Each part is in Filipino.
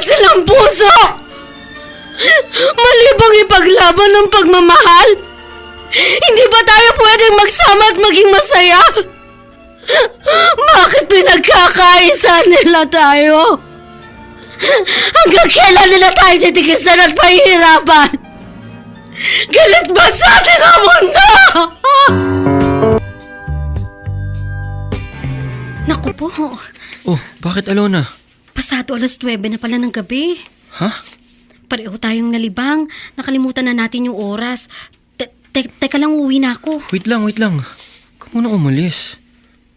silang puso! Mali bang ipaglaban ng pagmamahal? Hindi ba tayo pwedeng magsama at maging masaya? Bakit pinagkakaisa nila tayo? Hanggang kailan nila tayo titikisan at pahihirapan? Galit ba sa atin ang mundo? Naku po, Oh, bakit Alona? pasado 9:00 na pala ng gabi. Ha? Pareho tayong nalibang. Nakalimutan na natin yung oras. Teka lang, uwi na ako. Wait lang. Huwag ka muna umalis.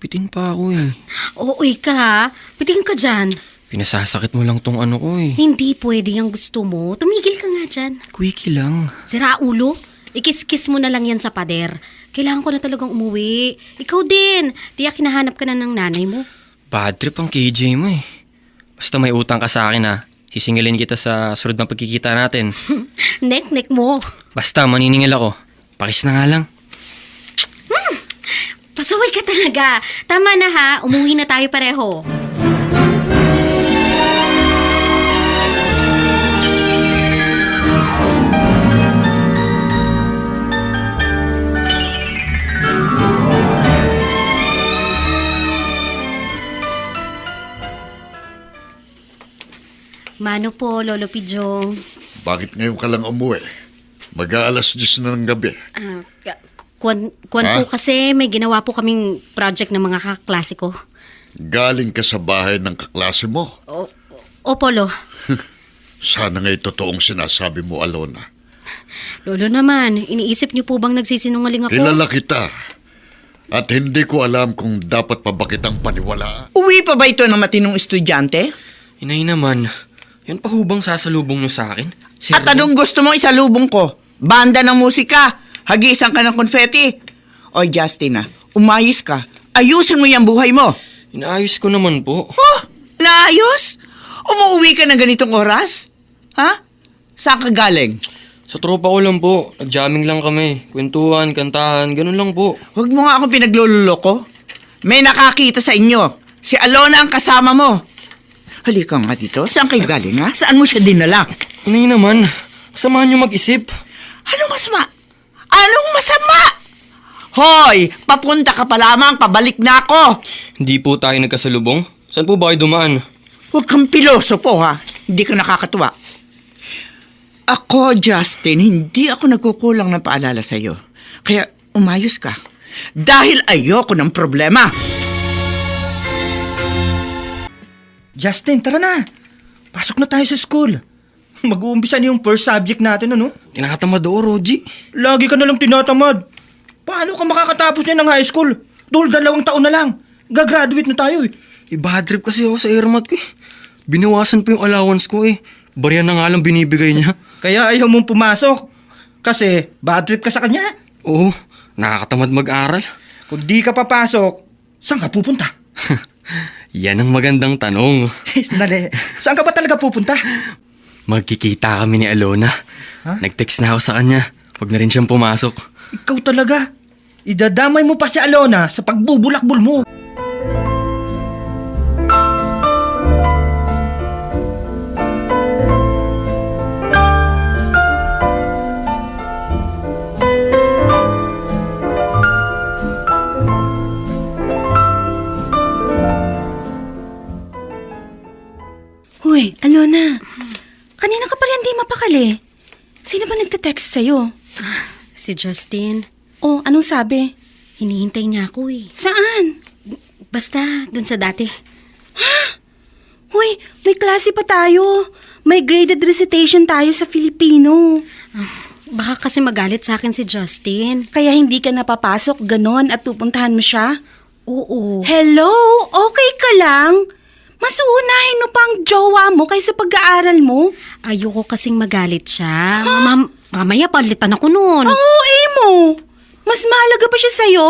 Bitin pa ako eh. Uy ka ha. Pitingin ka dyan. Pinasasakit mo lang tong ano ko eh. Hindi pwede yung gusto mo. Tumigil ka nga dyan. Quickie lang. Sira ulo. Ikis-kis mo na lang yan sa pader. Kailangan ko na talagang umuwi. Ikaw din. Tiyak hinahanap ka na ng nanay mo. Bad trip ang KJ mo eh. Basta may utang ka sa akin ha. Sisingilin kita sa sunod ng pagkikita natin. Nek-nek mo. Basta maniningil ako. Pakis na nga lang. Pasaway ka talaga. Tama na ha. Umuwi na tayo pareho. Mano po, Lolo Pidjong. Bakit ngayon ka lang umuwi? Mag-aalas 10 na ng gabi. Kwan po kasi may ginawa po kaming project ng mga kaklase ko. Galing ka sa bahay ng kaklase mo. Opo, Lo. Sana nga'y totoong sinasabi mo, Alona. Lolo naman, iniisip niyo po bang nagsisinungaling ako? Kilala kita. At hindi ko alam kung dapat pa ba kitang paniwalaan. Uwi pa ba ito ng matinong estudyante? Inay naman. Yan pa hubang sasalubong nyo sa akin? At anong gusto mo isalubong ko? Banda ng musika? Hagisan ka ng konfeti? O Justin umayos ka. Ayusin mo yung buhay mo. Inaayos ko naman po. Oh, naayos? Umuwi ka ng ganitong oras? Ha? Saan ka galing? Sa tropa ko lang po. Nag-jamming lang kami. Kwentuhan, kantahan, ganun lang po. Huwag mo nga akong pinaglululoko. May nakakita sa inyo. Si Alona ang kasama mo. Halika nga dito. Saan kayo galing ha? Saan mo siya dinala? Inay naman. Samahan nyo mag-isip. Anong masama? Anong masama? Hoy! Papunta ka pa lamang. Pabalik na ako. Hindi po tayo nagkasalubong. Saan po ba kayo dumaan? Huwag kang pilosopo ha. Hindi ka nakakatuwa. Ako, Justin, hindi ako nagkukulang ng paalala sa'yo. Kaya umayos ka. Dahil ayoko ng problema. Justin, tara na. Pasok na tayo sa school. Mag-uumpisa na yung first subject natin, ano? Tinatamad ako, Roji. Lagi ka na lang tinatamad. Paano ka makakatapos niya ng high school? Dahil 2 taon na lang. Gagraduate na tayo eh. Bad trip kasi ako sa airmat ko eh. Binawasan po yung allowance ko eh. Barya na nga lang binibigay niya. Kaya ayaw mong pumasok. Kasi bad trip ka sa kanya. Oo, nakakatamad mag-aral. Kung di ka papasok, saan ka pupunta? Yan ang magandang tanong. Dali, saan ka ba talaga pupunta? Magkikita kami ni Alona. Ha? Nag-text na ako sa kanya. Huwag na rin siyang pumasok. Ikaw talaga. Idadamay mo pa si Alona sa pagbubulakbol mo. Hoy, Alona. Kanina ka pala hindi mapakali. Sino ba nagte-text sa'yo? Si Justin, Oh, anong sabi? hinihintay niya ako eh. Saan? Basta, dun sa dati. Hoy, may klase pa tayo. May graded recitation tayo sa Filipino. Baka kasi magalit sa akin si Justin. Kaya hindi ka napapasok ganon at pupuntahan mo siya? Oo. Hello? Okay ka lang? Mas uunahin mo pang jowa mo kaysa pag-aaral mo? Ayoko kasing magalit siya. Mamaya palitan ako nun. Ang OA mo. Mas mahalaga pa siya sa'yo.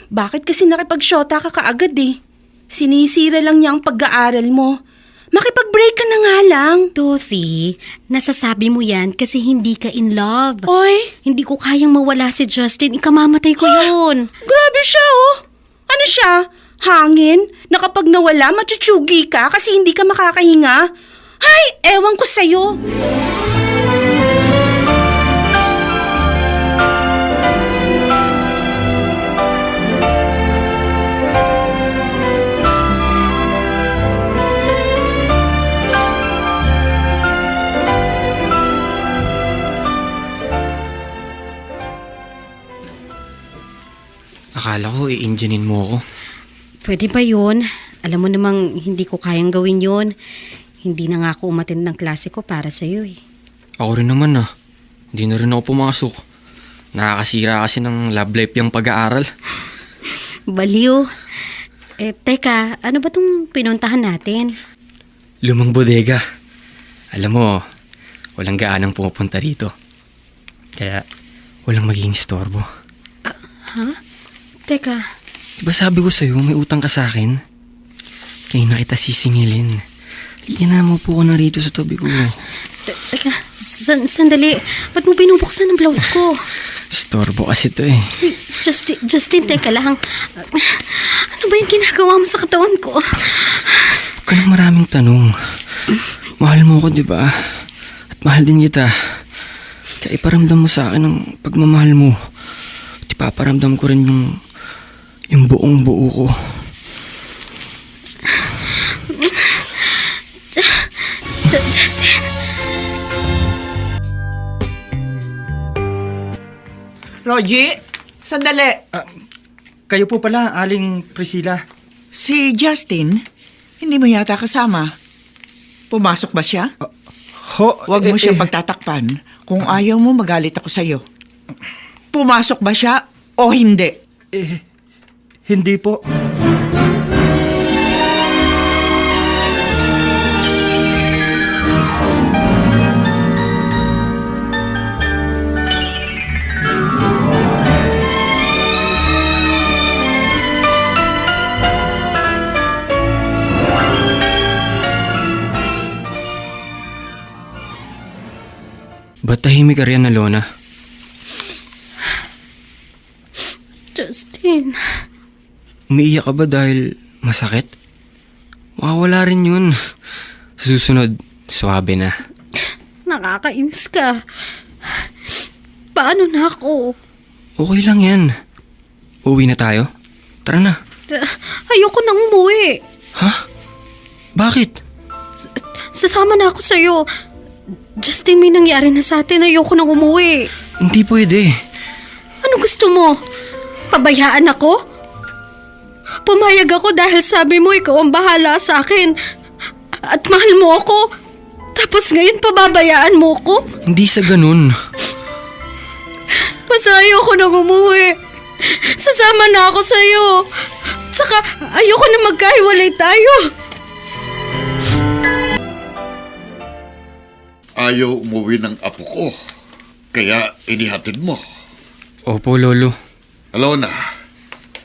Bakit kasi nakipag-shota ka kaagad eh? Sinisira lang niya ang pag-aaral mo. Makipag-break ka na nga lang. Dorothy, nasasabi mo yan kasi hindi ka in love. Oy, Hindi ko kayang mawala si Justin. Ikamamatay ko yun. grabe siya oh. Ano siya? Hangin na kapag nawala, matutsugi ka kasi hindi ka makakahinga. Ay, ewan ko sa'yo. Akala ko i-enginein mo ako. Pwede ba yun? Alam mo namang hindi ko kayang gawin yun. Hindi na nga ako umattend ng klase ko para sa'yo eh. Ako rin naman ah. Hindi na rin ako pumasok. Nakakasira kasi ng love life yung pag-aaral. Baliw. Teka, ano ba tong pinuntahan natin? Lumang bodega. Alam mo, walang gaanang pumupunta rito. Kaya, walang magiging istorbo. Teka, Diba sabi ko sa'yo, may utang ka sa akin? Kaya na kita sisingilin. Ina mo po ko na rito sa tabi ko. teka, sandali. Ba't mo binubuksan ang blouse ko? Istorbo kasi to eh. Justin, teka lang. Ano ba yung ginagawa mo sa katawan ko? Huwag ka nang maraming tanong. Mahal mo ko, diba? At mahal din kita. Kaya iparamdam mo sa akin ang pagmamahal mo. At ipaparamdam ko rin yung buong buo ko. Justin. Rogie, sandali. Kayo po pala, Aling Priscilla. Si Justin, hindi mo yata kasama. Pumasok ba siya? Huwag mo siyang pagtatakpan. Kung ayaw mo, magalit ako sa'yo. Pumasok ba siya o hindi? Hindi po. Ba't tahimik ka riyan, Alona? Justin. Umiiyak ka ba dahil masakit? Makawala rin yun. Susunod, swabe na. Nakakainis ka. Paano na ako? Okay lang yan. Uwi na tayo? Tara na. Ayoko nang umuwi. Ha? Bakit? Sasama na ako sa'yo. Justin, may nangyari na sa atin. Ayoko nang umuwi. Hindi pwede. Ano gusto mo? Pabayaan ako? Pumayag ako dahil sabi mo ikaw ang bahala sa akin. At mahal mo ako. Tapos ngayon pababayaan mo ko? Hindi sa ganun. Basta ayoko nang umuwi. Sasama na ako sa'yo. Saka ayoko na magkahiwalay tayo. Ayaw umuwi ng apo ko. Kaya inihatid mo. Opo, Lolo. Alona,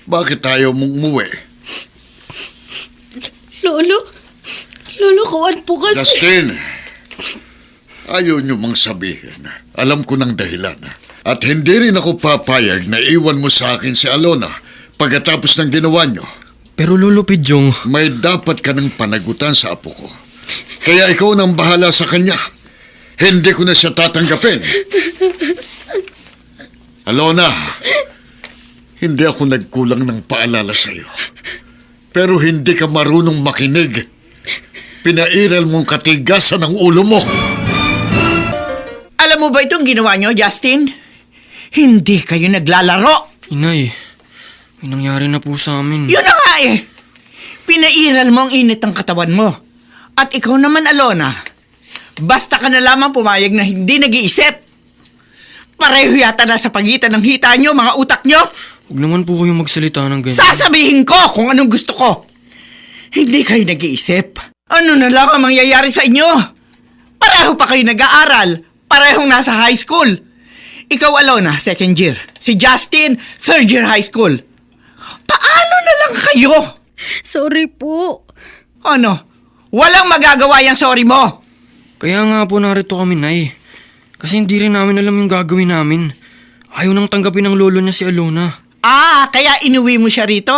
bakit ayaw mong umuwi? Lolo, kawan po kasi. Justin, ayaw niyo mang sabihin. Alam ko ng dahilan. At hindi rin ako papayag na iwan mo sa akin si Alona pagkatapos ng ginawa niyo. Pero Lolo Pidyong, May dapat ka ng panagutan sa apo ko. Kaya ikaw nang bahala sa kanya. Hindi ko na siya tatanggapin. Alona, hindi ako nagkulang ng paalala sa iyo. Pero hindi ka marunong makinig. Pinairal mong katigasan ng ulo mo. Alam mo ba itong ginawa niyo, Justin? Hindi kayo naglalaro. Inay, may nangyari na po sa amin. Yun na nga eh. Pinairal mo ang init ng katawan mo. At ikaw naman, Alona, basta ka na lamang pumayag na hindi nag-iisip. Pareho yata na sa pagitan ng hita nyo, mga utak nyo. Huwag naman po kayong magsalita ng ganyan. Sasabihin ko kung anong gusto ko. Hindi kayo nag-iisip. Ano na lang ang mangyayari sa inyo? Pareho pa kayo nag-aaral. Parehong nasa high school. Ikaw, Alona, second year. Si Justin, third year high school. Paano na lang kayo? Sorry po. Ano? Walang magagawa yung sorry mo. Kaya nga po narito kami, Nay. Kasi hindi rin namin alam yung gagawin namin. Ayaw nang tanggapin ng lolo niya si Alona. Kaya inuwi mo siya rito?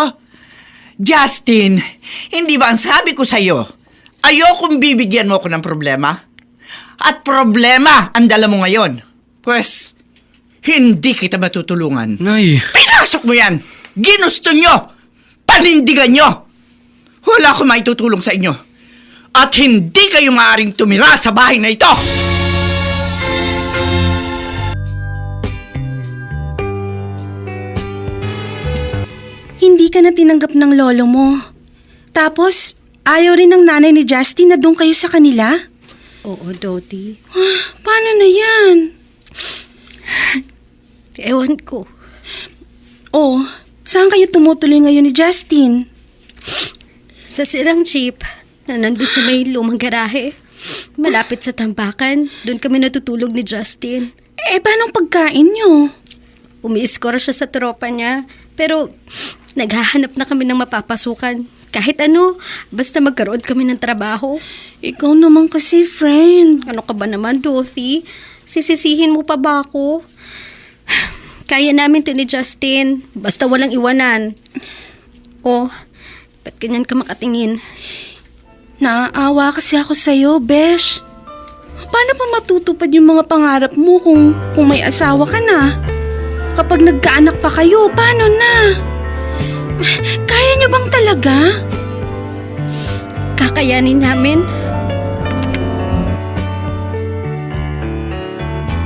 Justin, hindi ba ang sabi ko sa'yo, ayokong bibigyan mo ako ng problema? At problema ang dala mo ngayon. Pwes, hindi kita matutulungan. Nay, Pinasok mo yan! Ginusto nyo! Panindigan nyo! Wala akong maitutulong sa inyo. At hindi kayo maaaring tumira sa bahay na ito! Hindi ka na tinanggap ng lolo mo. Tapos, ayaw rin ng nanay ni Justin na doon kayo sa kanila? Oo, Doti. Paano na yan? Ewan ko. Oh, saan kayo tumutuloy ngayon ni Justin? Sa sirang jeep na nandun sa may lumang garahe. Malapit sa tambakan. Doon kami natutulog ni Justin. Paano ang pagkain nyo? Umi-score siya sa tropa niya. Pero naghahanap na kami ng mapapasukan. Kahit ano, basta magkaroon kami ng trabaho. Ikaw naman kasi, friend. Ano ka ba naman, Dorothy? Sisisihin mo pa ba ako? Kaya namin to ni Justin. Basta walang iwanan. Oh, ba't ganyan ka makatingin? Naaawa kasi ako sa'yo, Besh. Paano pa matutupad yung mga pangarap mo kung may asawa ka na? Kapag nagkaanak pa kayo, paano na? Kaya niyo bang talaga? Kakayanin namin.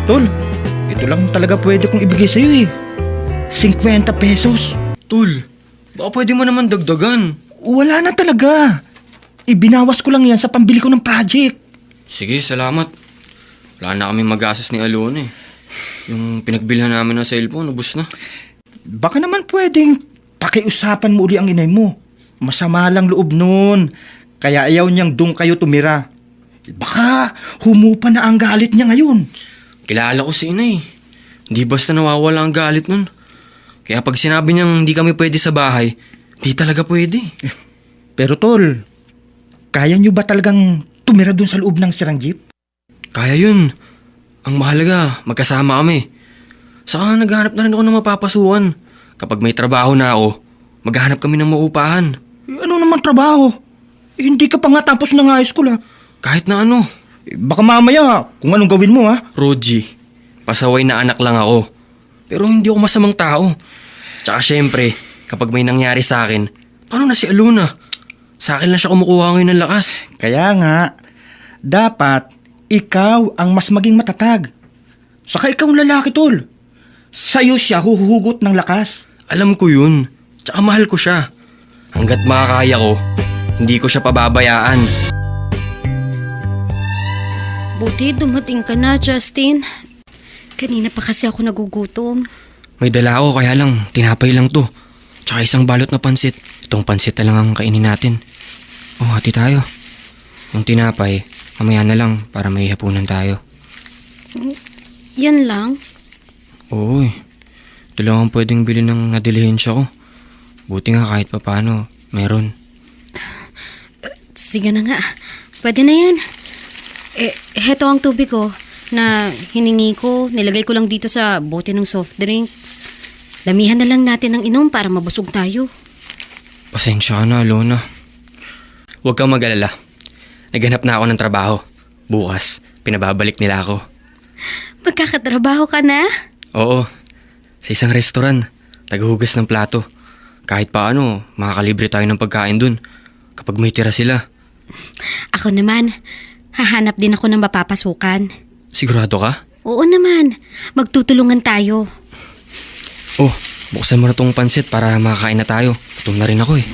Tol, ito lang talaga pwede kong ibigay sa'yo eh. 50 pesos. Tol, baka pwede mo naman dagdagan. Wala na talaga. Ibinawas ko lang yan sa pambili ko ng project. Sige, salamat. Wala na kami mag-asos ni Alona eh. Yung pinagbilhan namin ng cellphone, ubos na. Baka naman pwedeng pakiusapan mo uli ang inay mo. Masama lang loob nun. Kaya ayaw niyang doon kayo tumira. Baka humupa na ang galit niya ngayon. Kilala ko si inay. Hindi basta nawawala ang galit nun. Kaya pag sinabi niyang hindi kami pwede sa bahay, di talaga pwede. Pero tol, kaya niyo ba talagang tumira doon sa loob ng sirang jeep? Kaya yun. Ang mahalaga, magkasama kami. Saka naghahanap na rin ako ng mapapasukan. Kapag may trabaho na ako, maghahanap kami ng maupahan. Ano naman trabaho? Hindi ka pa nga tapos ng high school ha. Kahit na ano. Baka mamaya kung anong gawin mo ha. Roji, pasaway na anak lang ako. Pero hindi ako masamang tao. Tsaka syempre, kapag may nangyari sa akin, paano na si Alona? Sa akin lang siya kumukuha ngayon ng lakas. Kaya nga, dapat ikaw ang mas maging matatag. Saka ikaw ang lalaki tol. Sa'yo siya huhugot ng lakas. Alam ko yun. Tsaka mahal ko siya. Hanggat makakaya ko, hindi ko siya pababayaan. Buti dumating ka na, Justin. Kanina pa kasi ako nagugutom. May dala ako kaya lang, tinapay lang to. Tsaka isang balot na pansit. Itong pansit na lang ang kainin natin. Oh, hati tayo. Yung tinapay, mamaya na lang para may hapunan tayo. Yan lang. Oo eh. Ito lang ang pwedeng bilhin ng nadilihensya ko. Buti nga kahit papano, meron. Sige na nga. Pwede na yan. Heto ang tubig ko na hiningi ko. Nilagay ko lang dito sa bote ng soft drinks. Damihan na lang natin ng inom para mabusog tayo. Pasensya ka na, Alona. Huwag kang mag-alala. Naghanap na ako ng trabaho. Bukas, pinababalik nila ako. Magkakatrabaho ka na? Oo, sa isang restaurant. Tagahugas ng plato. Kahit paano, makakalibre tayo ng pagkain dun. Kapag may tira sila. Ako naman, hahanap din ako ng mapapasukan. Sigurado ka? Oo naman, magtutulungan tayo. Oh, buksan mo na tong pansit para makakain na tayo. Gutom na rin ako eh.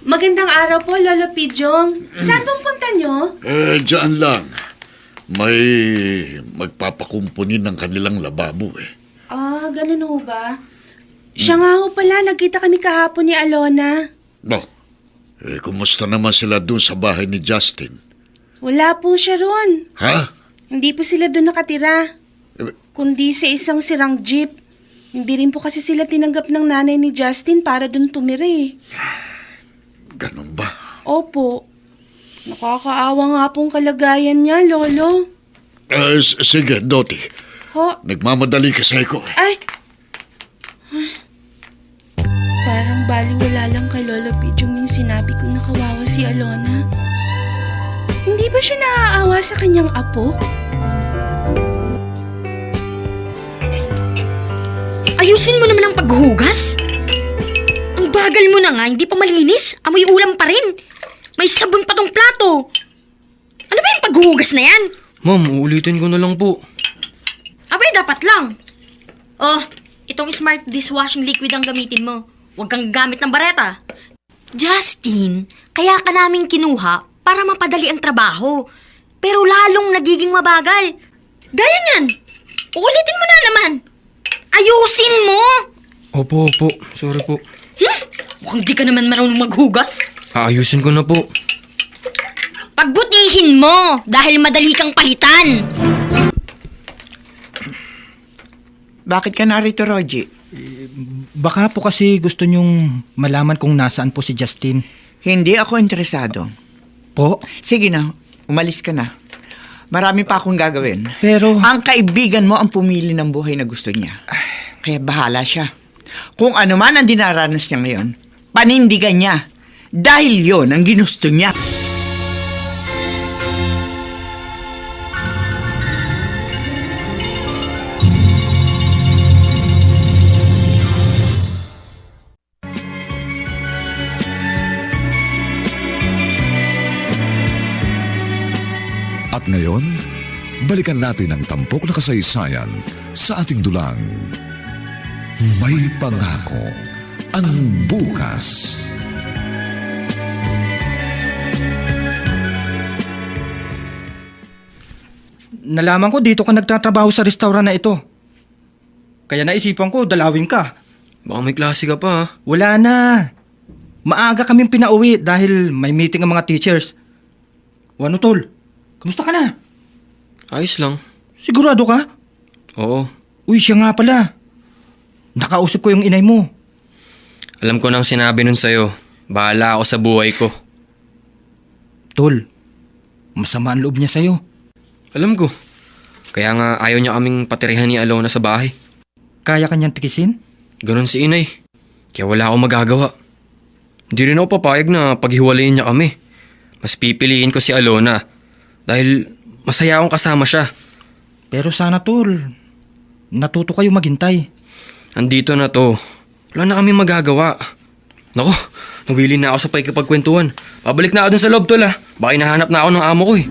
Magandang araw po, Lolo Pidjong. Saan pong punta nyo? Diyan lang. May magpapakumpunin ng kanilang lababo eh. Ah, ganun ho ba? Siya nga ho pala, nagkita kami kahapon ni Alona. No. Kumusta naman sila dun sa bahay ni Justin? Wala po siya ron. Ha? Hindi po sila doon nakatira. Kundi sa isang sirang jeep. Hindi rin po kasi sila tinanggap ng nanay ni Justin para doon tumira eh. Ganun ba? Opo. Nakakaawa nga pong kalagayan niya, Lolo. Sige, Doti. Ho? Nagmamadali kasi ako. Ay! Parang baliwala lang kay Lolo Pichong yung sinabi kong nakawawa si Alona. Hindi ba siya naaawa sa kanyang apo? Ayusin mo naman ang paghuhugas. Ang bagal mo na nga, hindi pa malinis. Amoy ulam pa rin. May sabon pa tong plato. Ano ba yung paghuhugas na yan? Ma'am, uulitin ko na lang po. Abay, dapat lang. Oh, itong smart dishwashing liquid ang gamitin mo. Huwag kang gamit ng bareta. Justin, kaya ka namin kinuha para mapadali ang trabaho. Pero lalong nagiging mabagal. Gaya niyan. Uulitin mo na naman. Ayusin mo! Opo. Sorry po. Mukhang di ka naman marunong maghugas. Aayusin ko na po. Pagbutihin mo dahil madali kang palitan. Bakit ka narito, Rogie? Baka po kasi gusto nyong malaman kung nasaan po si Justin. Hindi ako interesado. Po? Sige na, umalis ka na. Marami pa akong gagawin. Pero... Ang kaibigan mo ang pumili ng buhay na gusto niya. Kaya bahala siya. Kung ano man ang dinaranas niya ngayon, panindigan niya. Dahil yon ang ginusto niya. At ngayon, balikan natin ang tampok na kasaysayan sa ating dulang. May pangako ang bukas. Nalaman ko dito ka nagtatrabaho sa restaurant na ito. Kaya naisipan ko, dalawin ka. Baka may klase ka pa ha. Wala na. Maaga kaming pinauwi dahil may meeting ang mga teachers. O ano, tol? Kamusta ka na? Ayos lang. Sigurado ka? Oo. Uy, siya nga pala. Nakausap ko yung inay mo. Alam ko nang sinabi nun sa'yo. Bahala ako sa buhay ko. Tol, masama ang loob niya sa'yo. Alam ko. Kaya nga ayaw niya kaming patirihan ni Alona sa bahay. Kaya kanyang tikisin? Ganon si inay. Kaya wala akong magagawa. Hindi rin ako papayag na paghiwalayin niya kami. Mas pipiliin ko si Alona. Dahil masaya akong kasama siya. Pero sana, tol, natuto kayo maghintay. Andito na to. Wala na kami magagawa. Nako, nawili na ako sa pakikipagkwentuhan. Pabalik na ako dun sa loob, tol ha. Baka hinahanap na ako ng amo ko eh.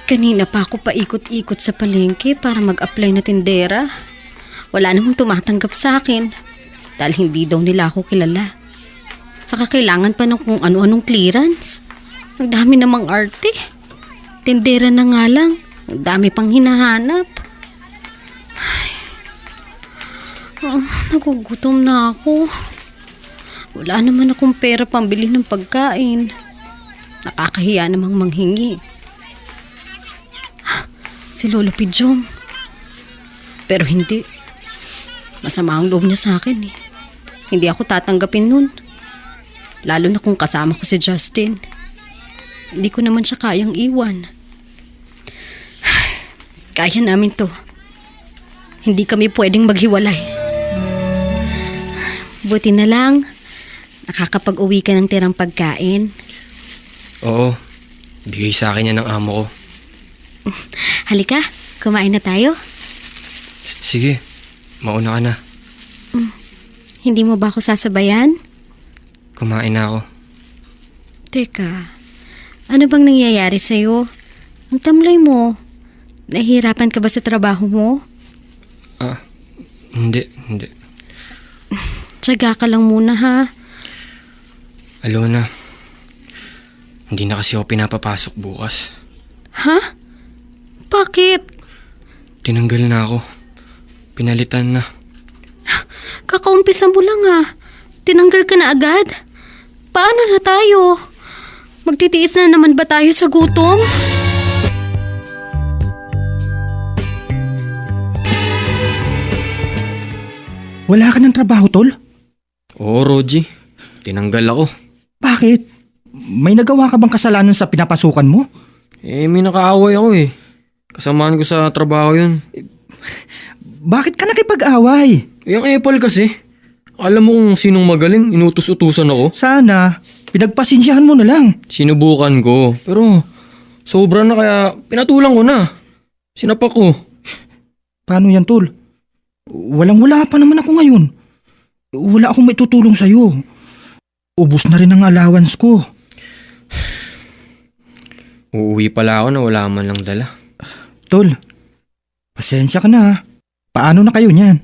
Kanina pa ako paikot-ikot sa palengke para mag-apply na tindera. Wala namang tumatanggap sa akin dahil hindi daw nila ako kilala. Saka kailangan pa ng kung ano-anong clearance. Ang dami namang arte. Tindera na nga lang. Ang dami pang hinahanap. Ay. Nagugutom na ako. Wala naman akong pera pambili ng pagkain. Nakakahiya namang manghingi. Si Lolo Pidjong. Pero hindi. Masama ang loob niya sa akin eh. Hindi ako tatanggapin nun. Lalo na kung kasama ko si Justin. Hindi ko naman siya kayang iwan. Kaya namin to. Hindi kami pwedeng maghiwalay. Buti na lang, nakakapag-uwi ka ng tirang pagkain. Oo, bigay sa akin yan ng amo ko. Halika, kumain na tayo. Sige, mauna ka na. Hindi mo ba ako sasabayan? Kumain na ako. Teka, ano bang nangyayari sa'yo? Ang tamlay mo. Nahihirapan ka ba sa trabaho mo? Hindi. Tiyaga ka lang muna ha. Alona, Hindi na kasi ako pinapapasok bukas. Ha? Bakit? Tinanggal na ako. Pinalitan na. Kakaumpisa mo lang ah. Tinanggal ka na agad? Paano na tayo? Magtitiis na naman ba tayo sa gutom? Wala ka ng trabaho, Tol? Oo, Rogie. Tinanggal ako. Bakit? May nagawa ka bang kasalanan sa pinapasukan mo? May nakaaway ako eh. Kasamaan ko sa trabaho yun. Bakit ka nakipag-away? Yung Apple kasi. Alam mo kung sinong magaling, inutos-utusan ako. Sana, pinagpasensyahan mo na lang. Sinubukan ko. Pero, sobra na kaya pinatulang ko na. Sinapak ko. Paano yan, Tol? Walang-wala pa naman ako ngayon. Wala akong maitutulong sa'yo. Ubus na rin ang allowance ko. Uuwi pala ako na wala man lang dala. Tol, pasensya ka na ha. Paano na kayo niyan?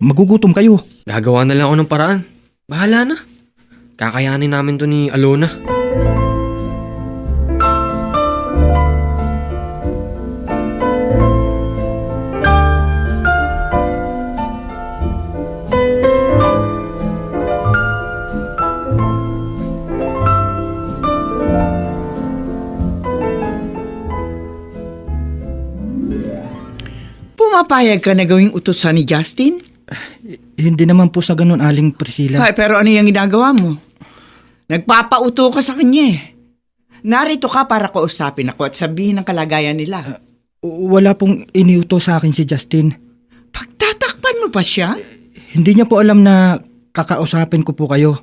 Magugutom kayo. Gagawa na lang ako ng paraan. Bahala na. Kakayanin namin to ni Alona. Pumapayag ka na gawing utusan ni Justin? Hindi naman po sa ganun, Aling Priscilla. Ay, pero ano yung ginagawa mo? Nagpapauto ka sa kanya eh. Narito ka para kausapin ako at sabihin ang kalagayan nila. Wala pong iniuto sa akin si Justin. Pagtatakpan mo pa siya? Hindi niya po alam na kakausapin ko po kayo.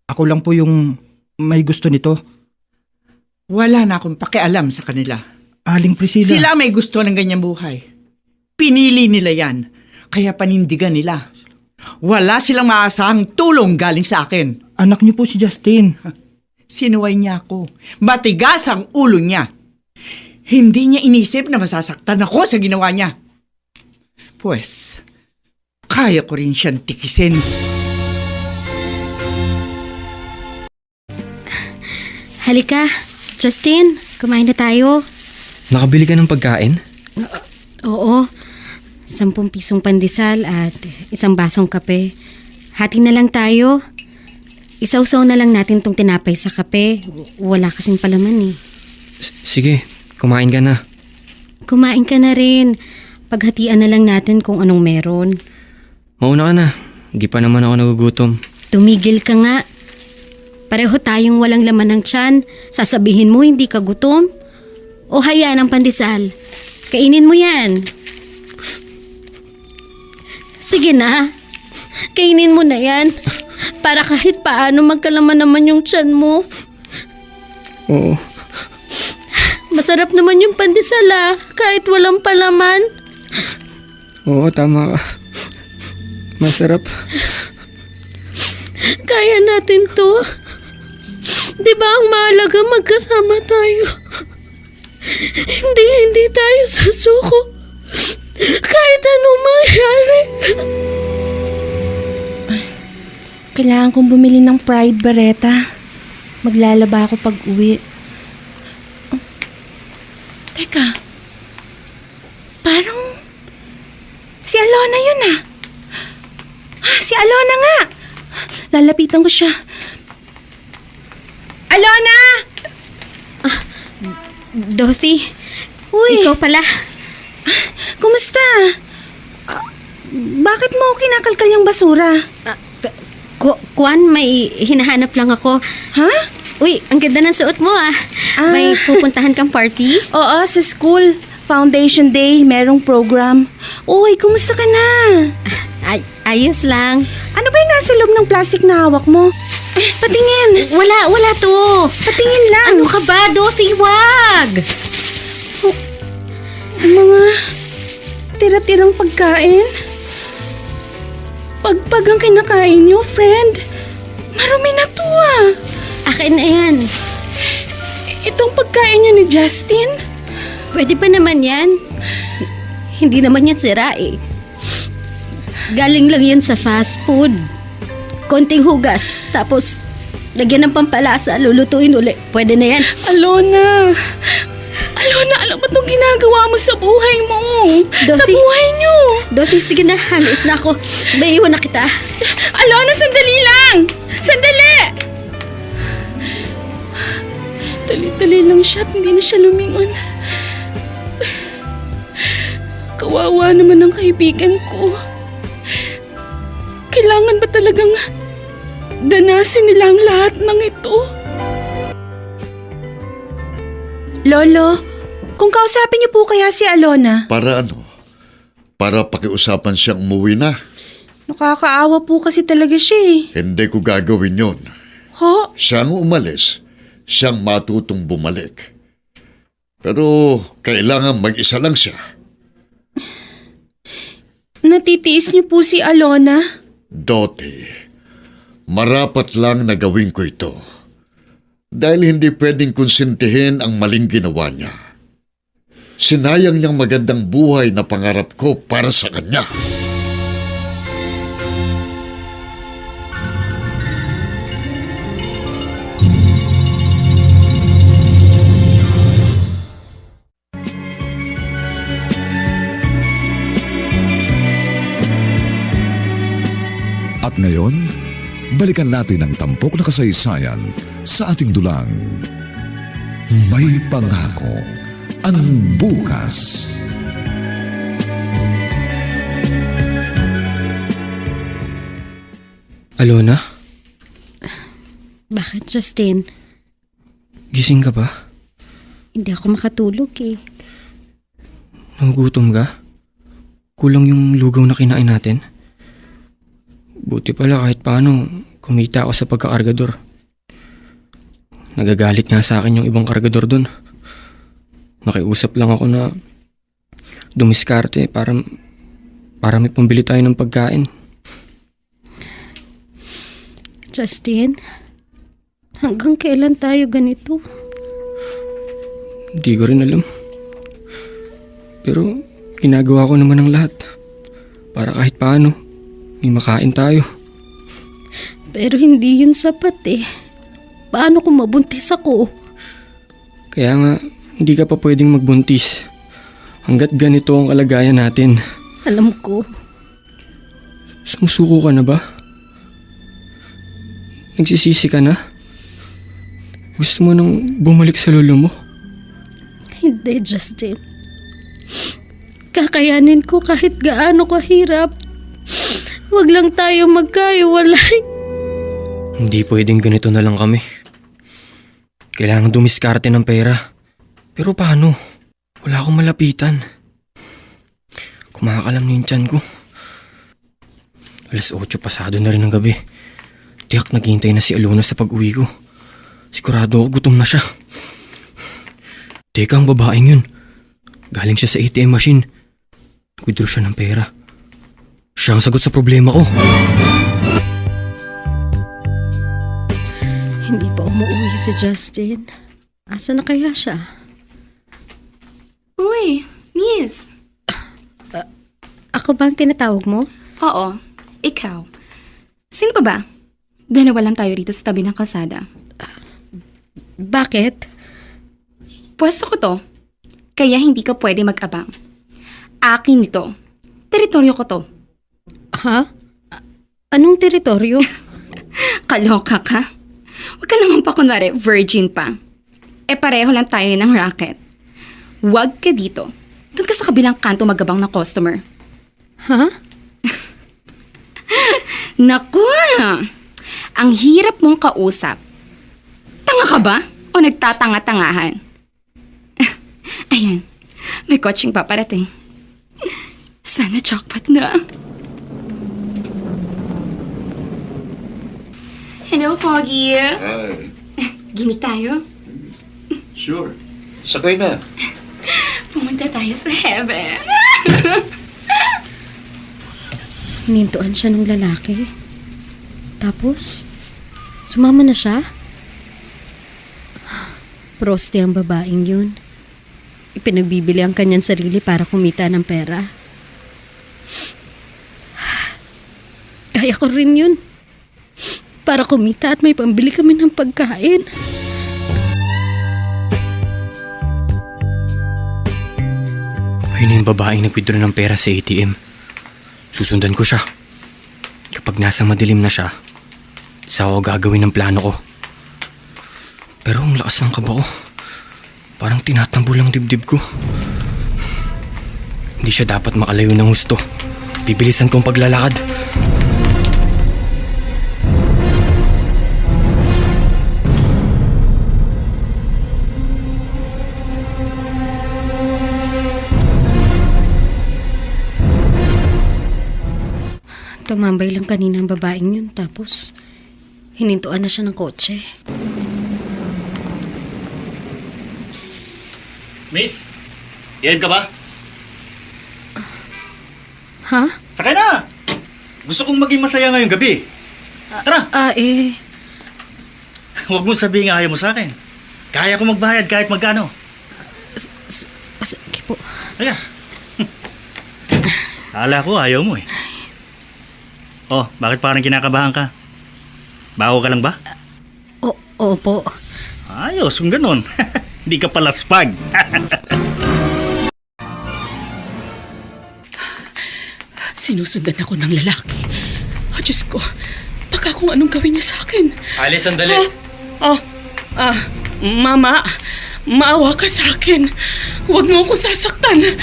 Ako lang po yung may gusto nito. Wala na akong pakialam sa kanila. Aling Priscilla. Sila may gusto ng ganyang buhay. Pinili nila yan. Kaya panindigan nila. Wala silang maasahang tulong galing sa akin. Anak niyo po si Justin. Sinuway niya ako. Matigas ang ulo niya. Hindi niya inisip na masasaktan ako sa ginawa niya. Pues, kaya ko rin siyang tikisin. Halika, Justin, kumain na tayo. Nakabili ka ng pagkain? Oo, 10 pisong pandesal at 1 basong kape. Hati na lang tayo. Isawsaw na lang natin tong tinapay sa kape. Wala kasing palaman eh. Sige, kumain ka na. Kumain ka na rin. Paghatian na lang natin kung anong meron. Mauna ka na. Hindi pa naman ako nagugutom. Tumigil ka nga. Pareho tayong walang laman ng tiyan. Sasabihin mo hindi ka gutom? O hayaan ang pandesal. Kainin mo yan. Sige na. Kainin mo na yan. Para kahit paano magkalaman naman yung tiyan mo. Oo. Masarap naman yung pandesal kahit walang palaman. Oo, tama ka. Masarap. Kaya natin to. Di ba ang mahalaga magkasama tayo? Hindi tayo susuko. Kahit anong mangyari. Kailangan kong bumili ng Pride Barretta. Maglalaba ako pag uwi. Oh. Teka. Parang si Alona yun Si Alona nga. Lalapitan ko siya. Alona! Dorothy, Uy, ikaw pala. kumusta? Bakit mo kinakalkal yung basura? Kuan, may hinahanap lang ako. Ha? Uy, ang ganda ng suot mo May pupuntahan kang party? Oo, sa school. Foundation Day, merong program. Uy, kumusta ka na? Ayos lang. Ano ba yung nasa loob ng plastic na hawak mo? Patingin. Wala to. Patingin lang. Ano ka ba, Dorothy? Wag! Mga tira-tirang pagkain. Pagpag ang kinakain niyo, friend. Marumi na to Akin na yan. Itong pagkain niyo ni Justin? Pwede pa naman yan. Hindi naman yan sira Galing lang yan sa fast food. Konting hugas, tapos Lagyan ng pampalasa, lulutuin uli. Pwede na yan. Alona! Alona, alam mo itong ginagawa mo sa buhay mo? Sa Dorothy. buhay niyo! Dorothy, sige na. Halis na ako. May iwan na kita. Alona, sandali lang! Sandali! Dali-dali lang siya at hindi na siya lumingon. Kawawa naman ang kaibigan ko. Kailangan ba talagang danasin nila ang lahat ng ito? Lolo, kung kausapin niyo po kaya si Alona, Para ano? Para pakiusapan siyang umuwi na. nakakaawa po kasi talaga siya eh. Hindi ko gagawin yon. Ho? Siyang umalis, siyang matutong bumalik. Pero kailangan mag-isa lang siya. Natitiis niyo po si Alona? Doti, marapat lang na gawin ko ito. Dahil hindi pwedeng konsintihin ang maling ginawa niya. Sinayang niyang magandang buhay na pangarap ko para sa kanya. At ngayon, balikan natin ang tampok na kasaysayan sa ating dulang. May pangako ang bukas. Alona, Bakit, Justin? gising ka ba? Hindi ako makatulog eh. Nagugutom ka? Kulang yung lugaw na kinain natin? Buti pala kahit paano kumita ako sa pagkakargador. Nagagalit nga sa akin yung ibang kargador dun. Nakiusap lang ako na dumiskarte para may pambili tayo ng pagkain. Justin, hanggang kailan tayo ganito? Hindi ko rin alam. Pero ginagawa ko naman ang lahat para kahit paano may makain tayo. Pero hindi yun sapat eh. Paano kung mabuntis ako? Kaya nga hindi ka pa pwedeng magbuntis hanggat ganito ang kalagayan natin. Alam ko. Sumusuko ka na ba? Nagsisisi ka na? Gusto mo nang bumalik sa lolo mo? Hindi, Justin. Kakayanin ko kahit gaano kahirap. Huwag lang tayo magkaiwalay. Hindi pwedeng ganito na lang kami. Kailangan dumiskarte ng pera. Pero paano? Wala akong malapitan. Kumakalam na yung tiyan ko. 8:00 pasado na rin ng gabi. Tiyak naghihintay na si Alona sa pag-uwi ko. Sigurado ako gutom na siya. Teka, ang babaeng yun. Galing siya sa ATM machine. Withdraw siya ng pera. Siya ang sagot sa problema ko. Hindi pa umuwi si Justin. Asa na kaya siya? Uy, miss. Ako ba ang tinatawag mo? Oo, ikaw. Sino pa ba? Dalawa lang tayo rito sa tabi ng kalsada. Bakit? Pwesto ko to, kaya hindi ka pwede mag-abang. Akin ito. Teritoryo ko to. Ha? Anong teritoryo? Kaloka ka? Huwag ka naman pa kunwari virgin pa. Pareho lang tayo ng racket. Huwag ka dito. Doon ka sa kabilang kanto magabang na customer. Ha? Naku! Ang hirap mong kausap. Tanga ka ba? O nagtatanga-tangahan? Ayan, may coaching paparating. Sana jackpot na. Hello, Pogi. Ay, Gimik tayo. sure. Sakay na. Pumunta tayo sa heaven. Hinintuan siya ng lalaki. Tapos, sumama na siya? Proste ang babaeng yun. Ipinagbibili ang kanyang sarili para kumita ng pera. Kaya ko rin yun. para kumita at may pambili kami ng pagkain. Ayun na yung babaeng nag-withdraw ng pera sa ATM. Susundan ko siya. Kapag nasa madilim na siya, sa ako gagawin ng plano ko. Pero ang lakas ng kaba ko. Parang tinatambol ang dibdib ko. Hindi siya dapat makalayo ng husto. Bibilisan kong paglalakad. Tumambay lang kanina ang babaeng yun, tapos hinintuan na siya ng kotse. Miss, iyan ka ba? Ha? Sakay na! Gusto kong maging masaya ngayong gabi. Tara! Huwag mong sabihin nga ayaw mo sa akin. Kaya ko magbayad kahit magkano. Sige po. Kaya. Kala ko ayaw mo eh. Oh, bakit parang kinakabahan ka? Bago ka lang ba? Opo. Ayos, kung ganun. Hindi ka pala spag. Sinusundan ako ng lalaki. Oh, Diyos ko. Baka kung anong gawin niya sa akin. Ali, sandali. Mama, maawa ka sa akin. Huwag mo akong sasaktan.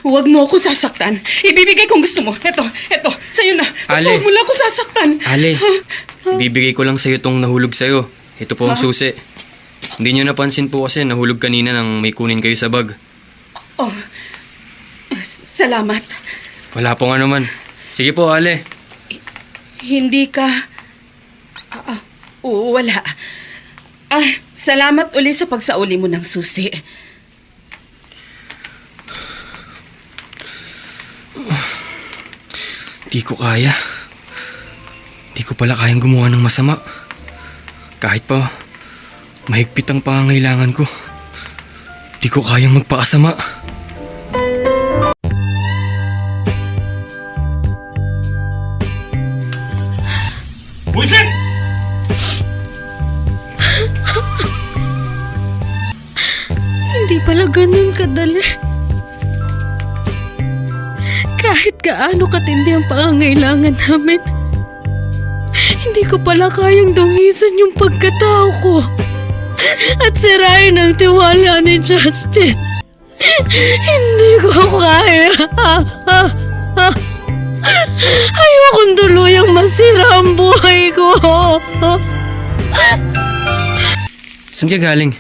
Huwag mo akong sasaktan. Ibibigay kung gusto mo. Eto, sa'yo na. Ale. Huwag mo lang akong sasaktan. Ali, bibigay ko lang sa'yo tong nahulog sa'yo. Ito po ang susi. Hindi nyo napansin po kasi nahulog kanina nang may kunin kayo sa bag. Oh, salamat. Wala pong ano man. Sige po, Ale. Hindi ka... wala. Salamat uli sa pagsauli mo ng susi. Di ko kaya. Di ko pala kayang gumawa ng masama. Kahit pa mahigpit ang pangangailangan ko. Di ko kayang magpakasama. Buisit! Hindi pala ganun kadali. Kahit gaano katindi ang pangangailangan namin, hindi ko pala kayang dungisan yung pagkatao ko at sirain ang tiwala ni Justin. Hindi ko kaya. Ayokong tuluyang masira ang buhay ko. Saan ka galing?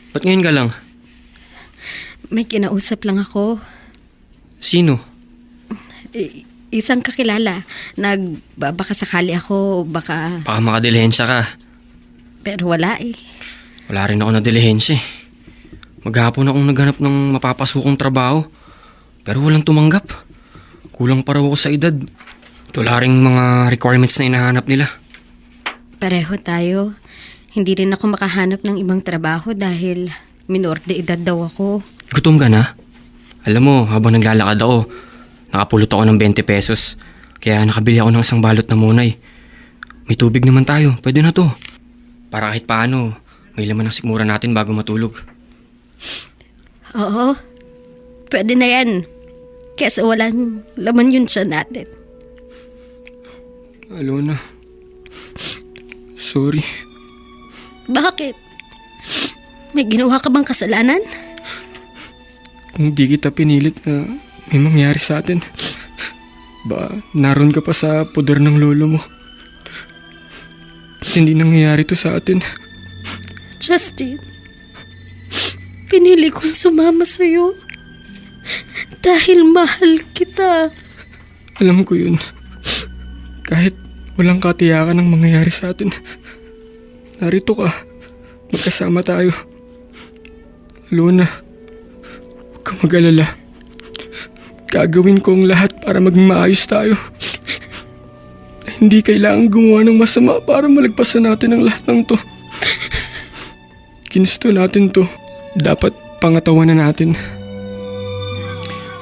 Ba't ngayon ka lang? May kinausap lang ako. Sino? Isang kakilala. Baka sakali ako, baka... Baka makadilihensya ka. Pero wala eh. Wala rin ako na dilihensya eh. Maghapon akong naghanap ng mapapasukong trabaho. Pero walang tumanggap. Kulang pa raw ako sa edad. Wala ring mga requirements na hinahanap nila. Pareho tayo. Hindi rin ako makahanap ng ibang trabaho dahil minor de edad daw ako. Gutom ka na? Alam mo, habang naglalakad ako, nakapulot ako ng 20 pesos. Kaya nakabili ako ng isang balot na munay. May tubig naman tayo. Pwede na to. Para kahit paano, may laman ng sikmura natin bago matulog. Oo. Pwede na yan. Kesa walang laman yun siya natin. Alona. Sorry. Bakit? May ginawa ka bang kasalanan? Kung di kita pinilit na may mangyari sa atin, ba naroon ka pa sa poder ng lolo mo. At hindi nangyayari to sa atin. Justin, pinili kong sumama sa'yo dahil mahal kita. Alam ko yun. Kahit walang katiyakan ng mangyayari sa atin, narito ka. Magkasama tayo. Alona, huwag ka mag-alala. Gagawin ko ang lahat para maging maayos tayo. Hindi kailangan gumawa ng masama para malagpasan natin ang lahat ng to. Ginusto natin to. Dapat pangatawanan natin.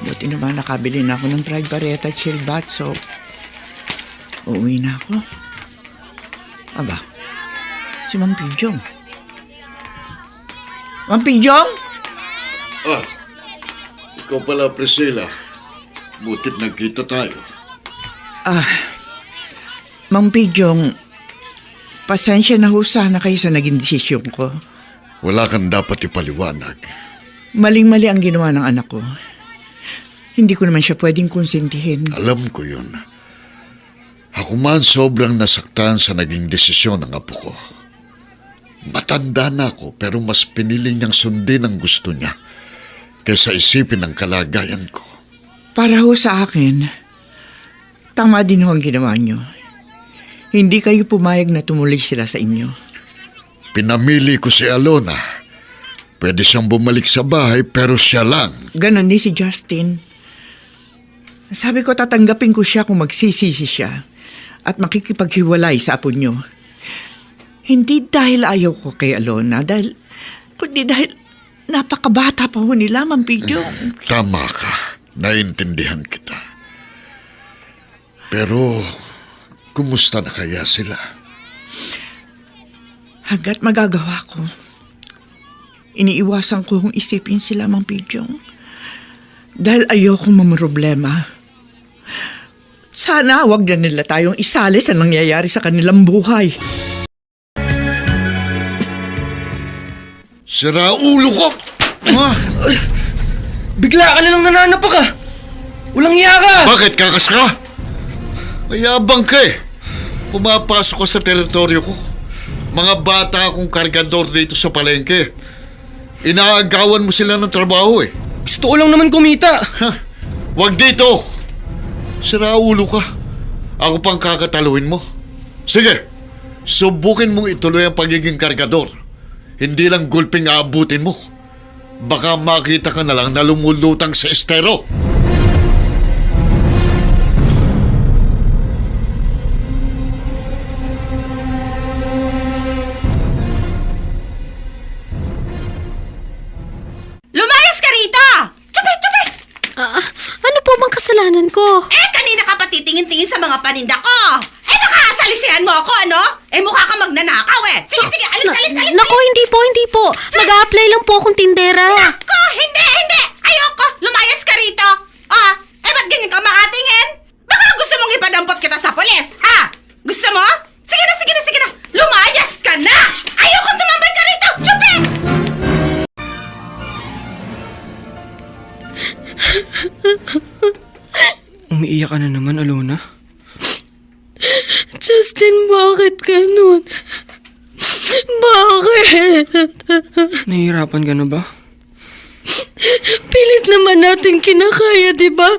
Buti naman nakabili na ako ng fried barretta at chill bath, so uuwi na ako. Aba, si Mang Pijong. Mang Pijong? Ah, ikaw pala, Priscilla. Butit nagkita tayo. Mang Pijong, pasensya na ho sana kayo sa naging desisyon ko. Wala kang dapat ipaliwanag. Maling-mali ang ginawa ng anak ko. Hindi ko naman siya pwedeng konsentihin. Alam ko yun. Ako man sobrang nasaktan sa naging desisyon ng apo ko. Matanda na ako pero mas pinili niyang sundin ang gusto niya kaysa isipin ang kalagayan ko. Para ho sa akin, tama din ho ang ginawa niyo. Hindi kayo pumayag na tumuloy sila sa inyo. Pinamili ko si Alona. Pwede siyang bumalik sa bahay pero siya lang. Ganon din si Justin. Sabi ko tatanggapin ko siya kung magsisisi siya at makikipaghiwalay sa apo niyo. Hindi dahil ayaw ko kay Alona, kundi dahil napakabata pa ho nila, Mang Pijong. Tama ka. Naintindihan kita. Pero, kumusta na kaya sila? Hanggat magagawa ko, iniiwasan ko kung isipin sila, Mang Pijong. Dahil ayokong mamroblema. Sana wag na nila tayong isali sa nangyayari sa kanilang buhay. Sira ulo ko! Ha? Bigla ka na lang nananapa ka! Walang iya ka! Bakit kakas ka? Mayabang ka eh. Pumapasok ka sa teritoryo ko. Mga bata akong kargador dito sa palengke. Inaagawan mo sila ng trabaho eh. Gusto ko lang naman kumita! Ha? Wag dito! Sira ulo ka. Ako pang kakataluin mo. Sige, subukin mong ituloy ang pagiging kargador. Hindi lang gulping aabutin mo. Baka makita ka na lang na lumulutang sa estero. Lumayas ka rito! Tsupi, tsupi! Ano po bang kasalanan ko? Kanina ka pa titingin-tingin sa mga paninda ko. Nakaasalisihan mo ako, ano? Mukha ka magnanakaw eh. Sige, sige, alis. Naku, hindi po. Mag-a-apply lang po akong tindera. Nako, hindi. Ayoko, lumayas ka rito. Ba't ganyan ka makatingin? Baka gusto mong ipadampot kita sa polis, ha? Gusto mo? Sige na. Lumayas ka na! Ayoko tumambay ka rito! Tsupi! Umiiyak ka na naman, Alona. Justin, bakit ganun? Bakit? Nahihirapan ka na ba? Pilit naman natin kinakaya, di ba?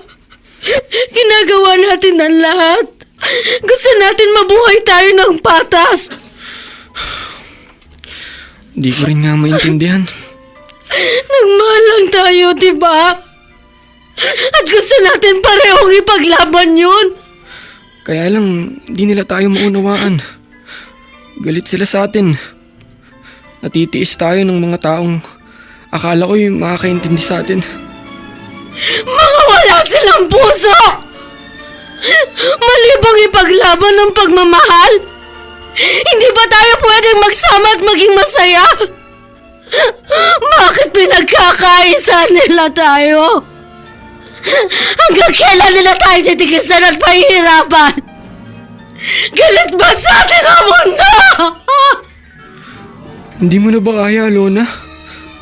Ginagawa natin ang lahat. Gusto natin mabuhay tayo ng patas. Hindi ko rin nga maintindihan. Nagmahal lang tayo, di ba? At gusto natin parehong ipaglaban yun. Kaya lang, di nila tayo maunawaan. Galit sila sa atin. Natitiis tayo ng mga taong akala ko'y makakaintindi sa atin. Mga wala silang puso! Mali bang ipaglaban ng pagmamahal? Hindi ba tayo pwedeng magsama at maging masaya? Bakit pinagkakaisa nila tayo? Hanggang kailan nila tayo titigisan at pahihirapan? Galit ba sa atin ang mundo? Hindi mo na ba kaya, Alona?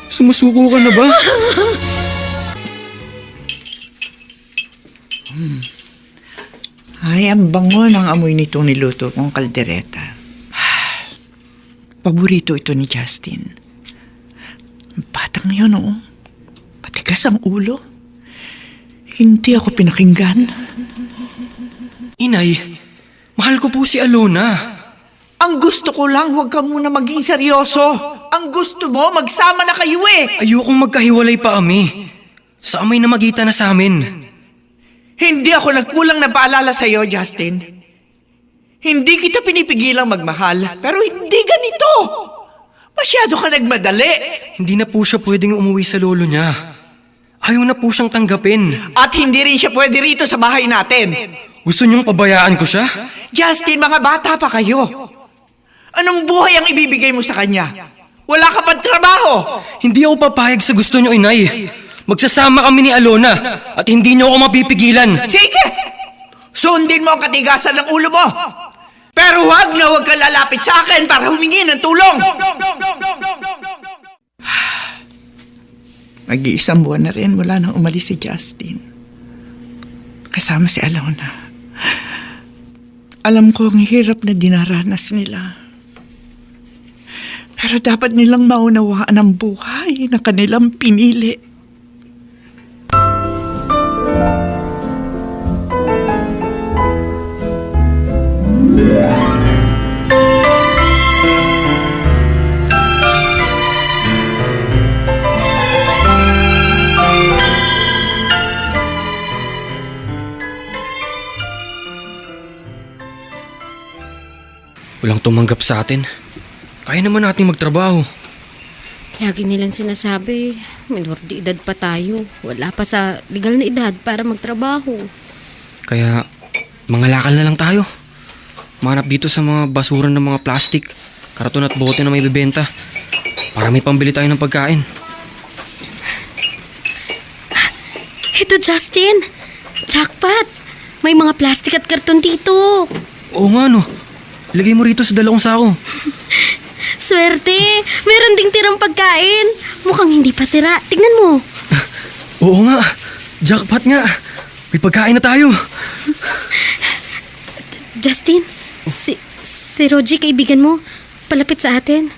Sumusuko ka na ba? Ay, ang bango ng amoy nitong niluto kong kaldereta. Paborito ito ni Justin. Ang bata ngayon, oo. Matigas ang ulo. Hindi ako pinakinggan. Inay, mahal ko po si Alona. Ang gusto ko lang, huwag ka muna maging seryoso. Ang gusto mo, magsama na kayo eh. Ayokong magkahiwalay pa kami. Sa amoy na magitan na sa amin. Hindi ako nagkulang na paalala sa'yo, Justin. Hindi kita pinipigilang magmahal, pero hindi ganito. Masyado ka nagmadali. Hindi na po siya pwedeng umuwi sa lolo niya. Ayaw na po siyang tanggapin. At hindi rin siya pwede rito sa bahay natin. Gusto niyong pabayaan ko siya? Justin, mga bata pa kayo. Anong buhay ang ibibigay mo sa kanya? Wala ka pang trabaho. Hindi ako papayag sa gusto niyo, inay. Magsasama kami ni Alona at hindi niyo ako mapipigilan. Sige! Sundin mo ang katigasan ng ulo mo. Pero huwag ka lalapit sa akin para humingi ng tulong. Mag-iisang buwan na rin mula nang umalis si Justin. Kasama si Alona. Alam ko ang hirap na dinaranas nila. Pero dapat nilang maunawaan ang buhay na kanilang pinili. Walang tumanggap sa atin. Kaya naman nating magtrabaho. Lagi nilang sinasabi, minor de edad pa tayo. Wala pa sa legal na edad para magtrabaho. Kaya mangalakal na lang tayo. Manap dito sa mga basura ng mga plastic, karton at bote na may bibenta. Para may pambili tayo ng pagkain. Ito, Justin. Jackpot. May mga plastic at karton dito. Oo nga no. Ilagay mo rito sa dalawang sako. Swerte. Meron ding tirang pagkain. Mukhang hindi pa sira. Tignan mo. Oo nga. Jackpot nga. May pagkain na tayo. Justin, si Rogie, kaibigan mo, palapit sa atin.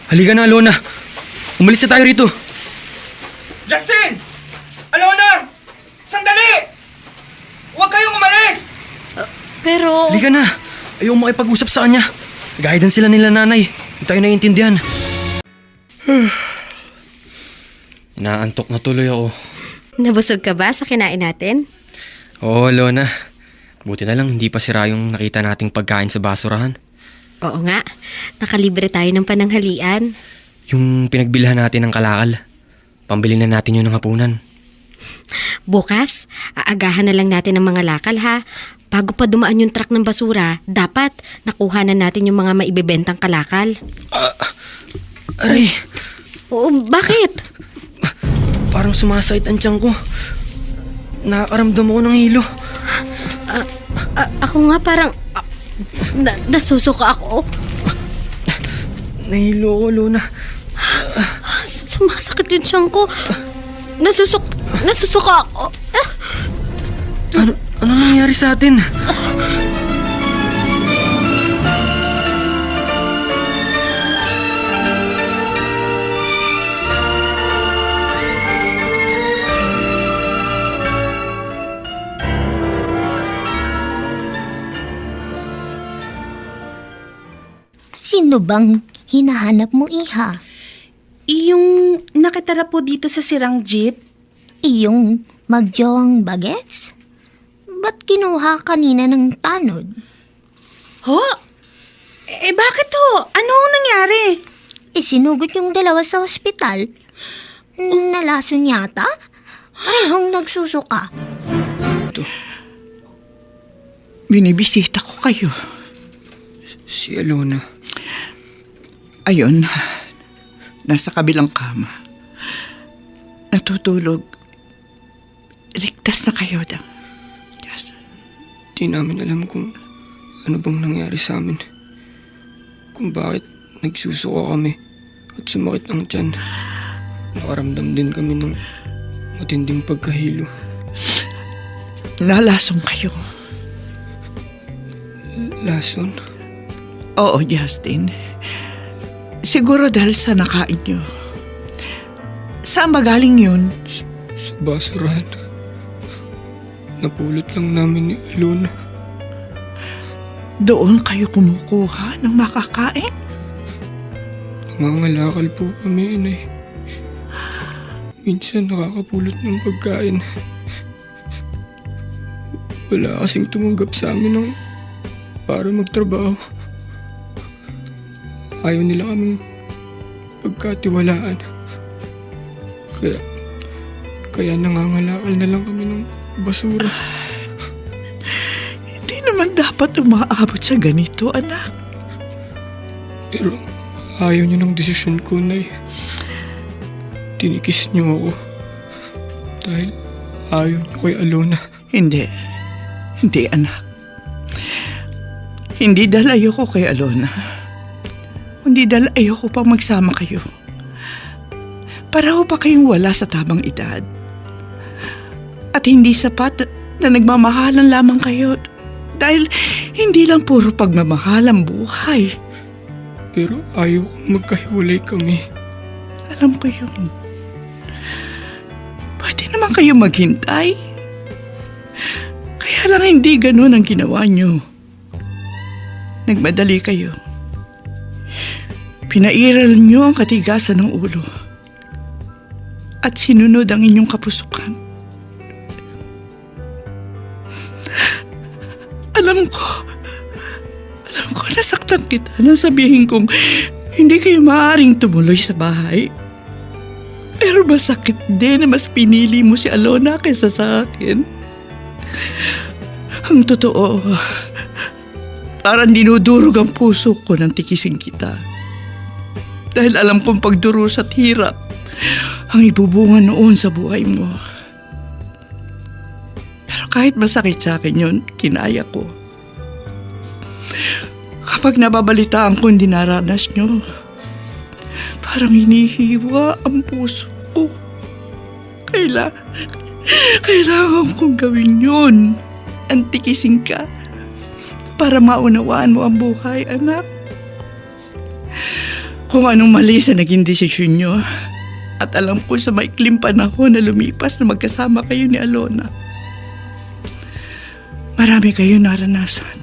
Halika na, Alona. Umalis na tayo rito. Justin! Alona! Sandali! Huwag kayong umalis! Pero... Halika na. Ayaw makipag-usap sa kanya. Guidance sila nila nanay. Hindi tayo naiintindihan. Inaantok na tuloy ako. Nabusog ka ba sa kinain natin? Oo, Lona. Buti na lang hindi pa sira yung nakita nating pagkain sa basurahan. Oo nga. Nakalibre tayo ng pananghalian. Yung pinagbilhan natin ng kalakal. Pambili na natin yun ng hapunan. Bukas, aagahan na lang natin ng mga lakal ha. Bago pa dumaan yung truck ng basura, dapat nakuha na natin yung mga maibibentang kalakal. Aray, Oo, bakit? parang sumasakit ang tiyan ko. Nakakaramdam ako ng hilo. Ako nga parang... nasusuka ako. Nahilo ako, Lona. Sumasakit yung tiyan ko. Nasusuka ako. Ano nangyari sa atin? Sino bang hinahanap mo, Iha? Iyong nakitara po dito sa sirang jeep? Iyong magjawang bagets? Ba't kinuha kanina ng tanod? Ho? Bakit ho? Ano ang nangyari? Isinugod yung dalawa sa ospital. Nalason yata? Parehong nagsusuka. Binibisita ko kayo. Si Alona. Ayun, nasa kabilang kama. Natutulog. Ligtas na kayo, Dang. Yes. Di namin alam kung ano bang nangyari sa amin. Kung bakit nagsusuka kami at sumakit ang tiyan. Nakaramdam din kami ng matinding pagkahilo. Nalasong kayo. Lason? Oo, Justin. Siguro dahil sa nakain nyo. Saan ba galing yun? Sa basurahan. Napulot lang namin ni Alona. Doon kayo kumukuha ng makakain? Nangangalakal po kami, inay. Minsan nakakapulot ng pagkain. Wala kasing tumanggap sa amin ng para magtrabaho. Ayaw nila kaming pagkatiwalaan. Kaya nangangalakal na lang kami ng basura. Hindi naman dapat umaabot sa ganito, anak. Pero ayaw niyo ng desisyon ko, Nay. Tinikis niyo ako. Dahil ayaw niyo kay Alona. Hindi, anak. Hindi dahil ayoko kay Alona. Hindi dahil ayoko pang magsama kayo. Pareho pa kayong wala sa tamang edad. At hindi sapat na nagmamahalan lamang kayo dahil hindi lang puro pagmamahal ang buhay. Pero ayaw kong magkahiwalay kami. Alam ko yun. Pwede naman kayo maghintay. Kaya lang hindi ganun ang ginawa nyo. Nagmadali kayo. Pinairal nyo ang katigasan ng ulo. At sinunod ang inyong kapusukan. Alam ko nasaktan kita nang sabihin kong hindi kayo maaaring tumuloy sa bahay. Pero masakit din na mas pinili mo si Alona kaysa sa akin. Ang totoo, parang dinudurog ang puso ko nang tikisin kita. Dahil alam kong pagdurusa at hirap ang ibubunga noon sa buhay mo. Pero kahit masakit sa akin yun, kinaya ko. Kapag nababalitaan ko yung dinaranas nyo, parang hinihiwa ang puso ko. Kailangan kong gawin yun. Antikisin ka para maunawaan mo ang buhay, anak. Kung anong mali sa naging desisyon nyo, at alam ko sa maikling panahon na lumipas na magkasama kayo ni Alona. Marami kayo naranasan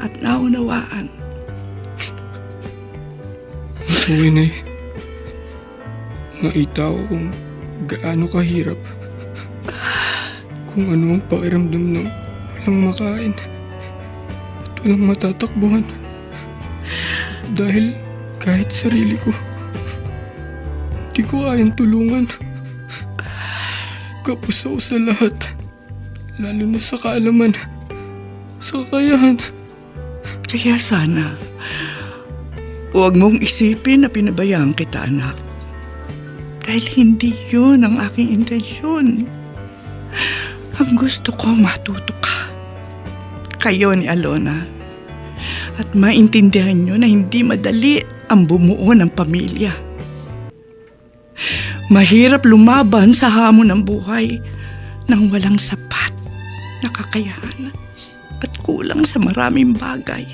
at naunawaan. Sorry, Nay. Naita ko kung gaano kahirap. Kung ano ang pakiramdam ng walang makain at walang matatakbuhan. Dahil kahit sarili ko, hindi ko kayang tulungan. Kapos ako sa lahat. Lalo na sa kaalaman, sa kakayahan. Kaya sana, huwag mong isipin na pinabayaan kita, anak. Dahil hindi yun ang aking intensyon. Ang gusto ko matuto ka. Kayo ni Alona. At maintindihan nyo na hindi madali ang bumuo ng pamilya. Mahirap lumaban sa hamon ng buhay nang walang sapat na kakayahan at kulang sa maraming bagay.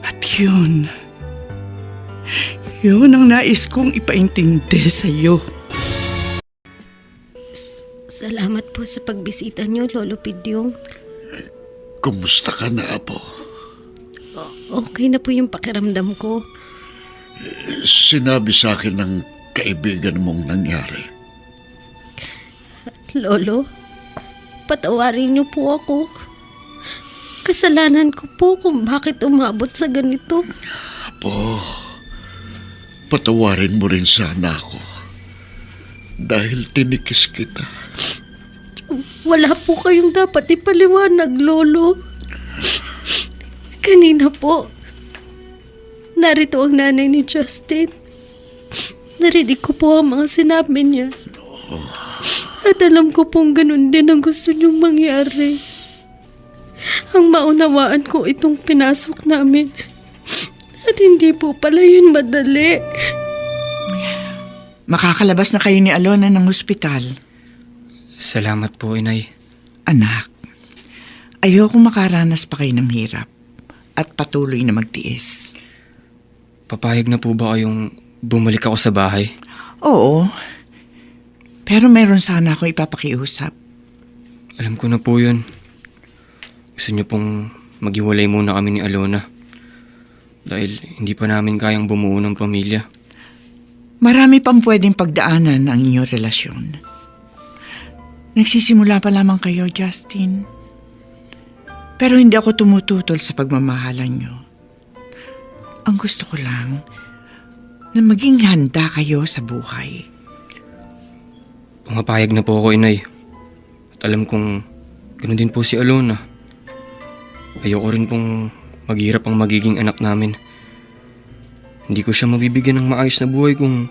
At yun ang nais kong ipaintindi sa iyo. Salamat po sa pagbisita niyo, Lolo Pidyong. Kumusta ka na, Apo? Okay na po yung pakiramdam ko. Sinabi sa akin ng kaibigan mong nangyari. Lolo, patawarin niyo po ako. Kasalanan ko po kung bakit umabot sa ganito. Apo, patawarin mo rin sana ako. Dahil tinikis kita. Wala po kayong dapat ipaliwanag, Lolo. Kanina po, narito ang nanay ni Justin. Narinig ko po ang mga sinabi niya. At alam ko pong ganun din ang gusto niyong mangyari. Ang maunawaan ko itong pinasok namin. At hindi po pala yun madali. Makakalabas na kayo ni Alona ng ospital. Salamat po, Inay. Anak, ayokong makaranas pa kayo ng hirap at patuloy na magtiis. Papayag na po ba kayong bumalik ako sa bahay? Oo, pero meron sana ako ipapakiusap. Alam ko na po yun. Gusto niyo pong maghiwalay muna kami ni Alona. Dahil hindi pa namin kayang bumuo ng pamilya. Marami pang pwedeng pagdaanan ang inyong relasyon. Nagsisimula pa lamang kayo, Justin. Pero hindi ako tumututol sa pagmamahalan nyo. Ang gusto ko lang na maging handa kayo sa buhay. Pumapayag na po ako, Inay. At alam kong ganoon din po si Alona. Ayoko rin pong maghirap ang magiging anak namin. Hindi ko siya mabibigyan ng maayos na buhay kung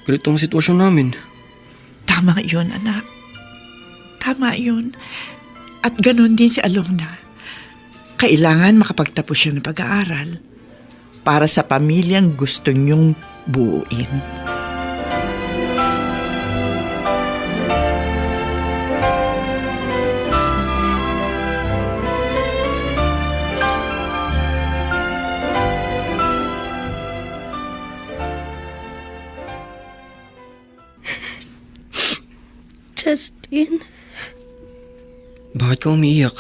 ganito ang sitwasyon namin. Tama yun, anak. Tama yun. At ganon din si Alona. Kailangan makapagtapos siya ng pag-aaral para sa pamilyang gusto niyong buuin. Justin, Bakit ka umiiyak?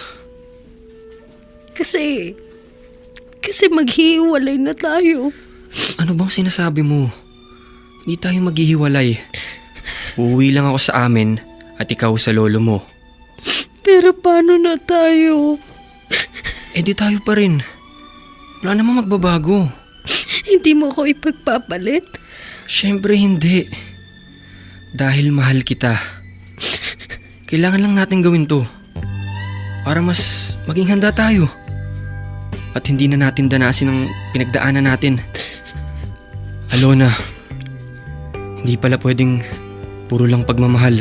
kasi maghihiwalay na tayo. Ano bang sinasabi mo? Hindi tayo maghihiwalay. Uuwi lang ako sa amin at ikaw sa lolo mo. Pero paano na tayo? Eh di tayo pa rin. Wala namang magbabago. Hindi mo ako ipagpapalit? Siyempre hindi. Dahil mahal kita. Kailangan lang natin gawin to. Para mas maging handa tayo. At hindi na natin danasin ang pinagdaanan natin. Alona, hindi pala pwedeng puro lang pagmamahal.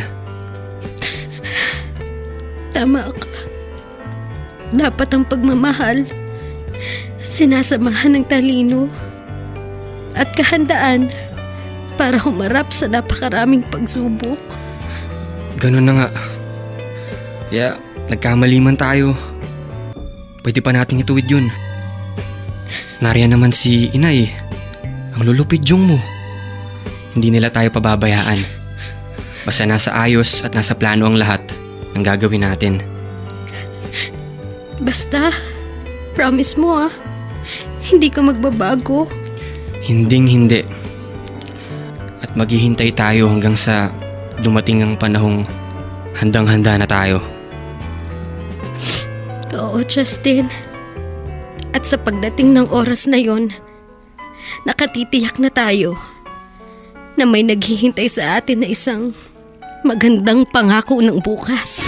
Tama ka. Dapat ang pagmamahal sinasamahan ng talino at kahandaan para humarap sa napakaraming pagsubok. Ganun na nga. Kaya nagkamali man tayo. Pwede pa nating ituwid yun. Nariyan naman si Inay, ang lulupidyong mo. Hindi nila tayo pababayaan. Basta nasa ayos at nasa plano ang lahat ng gagawin natin. Basta, promise mo hindi ka magbabago. Hinding-hindi. At maghihintay tayo hanggang sa dumating ang panahong handang-handa na tayo. Oo, Justin. At sa pagdating ng oras na yon, nakatitiyak na tayo na may naghihintay sa atin na isang magandang pangako ng bukas.